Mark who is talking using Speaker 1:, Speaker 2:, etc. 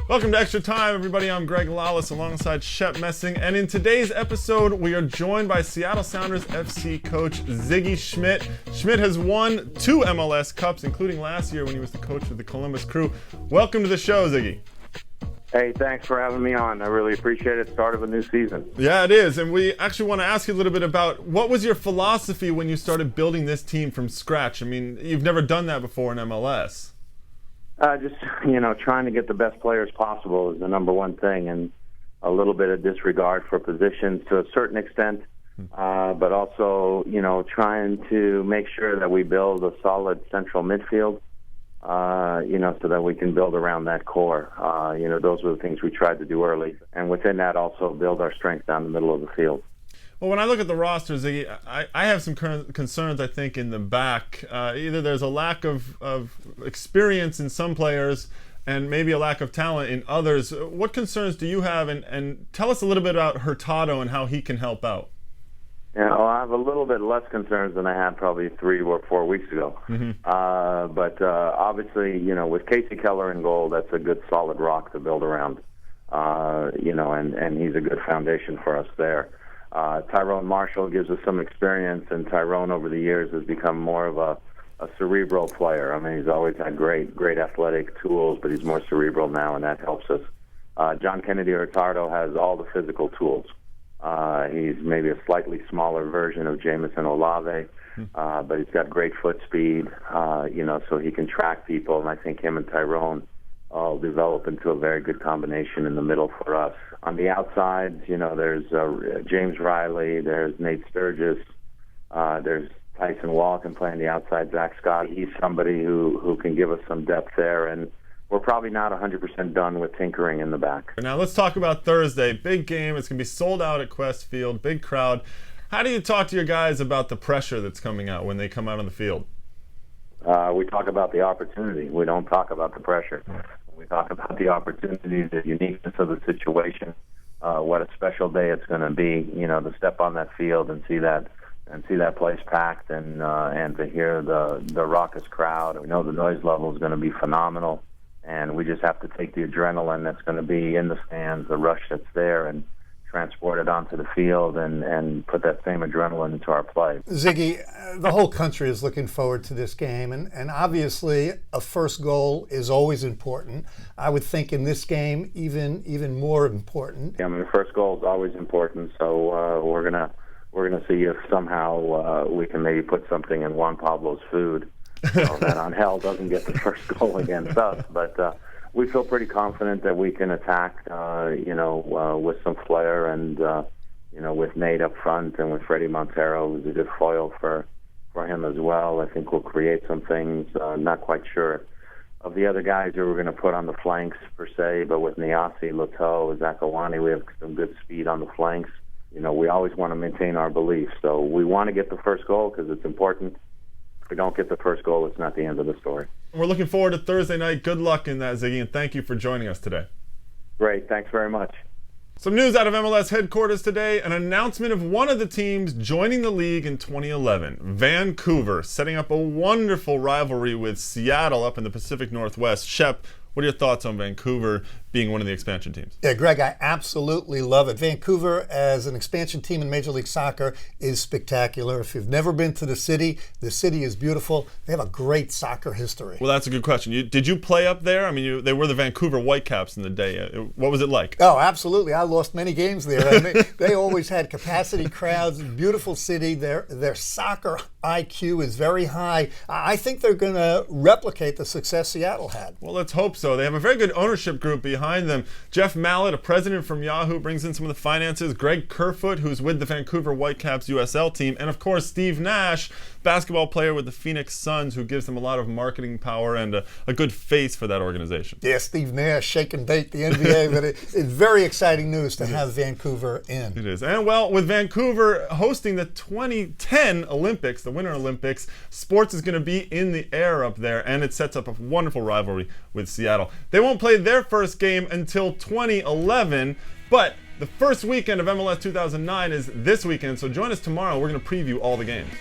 Speaker 1: Welcome to Extra Time, everybody. I'm Greg Lawless alongside Shep Messing, and in today's episode, we are joined by Seattle Sounders FC coach Ziggy Schmidt. Schmidt has won 2 MLS Cups, including last year when he was the coach of the Columbus Crew. Welcome to the show, Ziggy.
Speaker 2: Hey, thanks for having me on. I really appreciate it. Start of a new season.
Speaker 1: Yeah, it is, and we actually want to ask you a little bit about what was your philosophy when you started building this team from scratch? I mean, you've never done that before in MLS.
Speaker 2: Trying to get the best players possible is the number one thing, and a little bit of disregard for positions to a certain extent, but also, trying to make sure that we build a solid central midfield, so that we can build around that core. Those were the things we tried to do early, and within that also build our strength down the middle of the field.
Speaker 1: Well, when I look at the roster, Ziggy, I have some concerns, I think, in the back. Either there's a lack of experience in some players and maybe a lack of talent in others. What concerns do you have? And tell us a little bit about Hurtado and how he can help out.
Speaker 2: Yeah, well, I have a little bit less concerns than I had probably 3 or 4 weeks ago. But obviously, with Casey Keller in goal, that's a good solid rock to build around, and he's a good foundation for us there. Tyrone Marshall gives us some experience, and Tyrone over the years has become more of a cerebral player. I mean, he's always had great athletic tools, but he's more cerebral now, and that helps us. John Kennedy Hurtado has all the physical tools. He's maybe a slightly smaller version of Jamison Olave, but he's got great foot speed, so he can track people, and I think him and Tyrone all develop into a very good combination in the middle for us. On the outside, there's James Riley, there's Nate Sturgis, there's Tyson Wall can play on the outside, Zach Scott. He's somebody who can give us some depth there, and we're probably not 100% done with tinkering in the back.
Speaker 1: Now let's talk about Thursday. Big game. It's going to be sold out at Quest Field, big crowd. How do you talk to your guys about the pressure that's coming out when they come out on the field?
Speaker 2: We talk about the opportunity. We don't talk about the pressure. We talk about the opportunity, the uniqueness of the situation, what a special day it's going to be. To step on that field and see that place packed, and to hear the raucous crowd. We know the noise level is going to be phenomenal, and we just have to take the adrenaline that's going to be in the stands, the rush that's there, and transport it onto the field and put that same adrenaline into our play.
Speaker 3: Ziggy, the whole country is looking forward to this game, and obviously a first goal is always important. I would think in this game even more important.
Speaker 2: Yeah, the first goal is always important, so we're gonna see if somehow we can maybe put something in Juan Pablo's food that on hell doesn't get the first goal against us, but we feel pretty confident that we can attack, with some flair, and with Nate up front and with Freddie Montero, who's a good foil for him as well. I think we'll create some things. Not quite sure of the other guys who we're going to put on the flanks per se, but with Niasi, Lato, Zakawani, we have some good speed on the flanks. We always want to maintain our belief, so we want to get the first goal because it's important. If we don't get the first goal, it's not the end of the story.
Speaker 1: We're looking forward to Thursday night. Good luck in that, Ziggy, and thank you for joining us today.
Speaker 2: Great. Thanks very much.
Speaker 1: Some news out of MLS headquarters today, an announcement of one of the teams joining the league in 2011, Vancouver, setting up a wonderful rivalry with Seattle up in the Pacific Northwest. Shep, what are your thoughts on Vancouver being one of the expansion teams?
Speaker 3: Yeah, Greg, I absolutely love it. Vancouver as an expansion team in Major League Soccer is spectacular. If you've never been to the city is beautiful. They have a great soccer history.
Speaker 1: Well, that's a good question. Did you play up there? I mean, they were the Vancouver Whitecaps in the day. What was it like?
Speaker 3: Oh, absolutely. I lost many games there. I mean, they always had capacity crowds, beautiful city. Their soccer IQ is very high. I think they're going to replicate the success Seattle had.
Speaker 1: Well, let's hope so. They have a very good ownership group behind them. Jeff Mallett, a president from Yahoo, brings in some of the finances. Greg Kerfoot, who's with the Vancouver Whitecaps USL team. And, of course, Steve Nash, basketball player with the Phoenix Suns, who gives them a lot of marketing power and a good face for that organization.
Speaker 3: Yeah, Steve Nash, shake and bake the NBA. But it's very exciting news to have Vancouver in.
Speaker 1: It is. And, well, with Vancouver hosting the 2010 Olympics, the Winter Olympics, sports is going to be in the air up there, and it sets up a wonderful rivalry with Seattle. They won't play their first game until 2011, but the first weekend of MLS 2009 is this weekend, so join us tomorrow. We're going to preview all the games.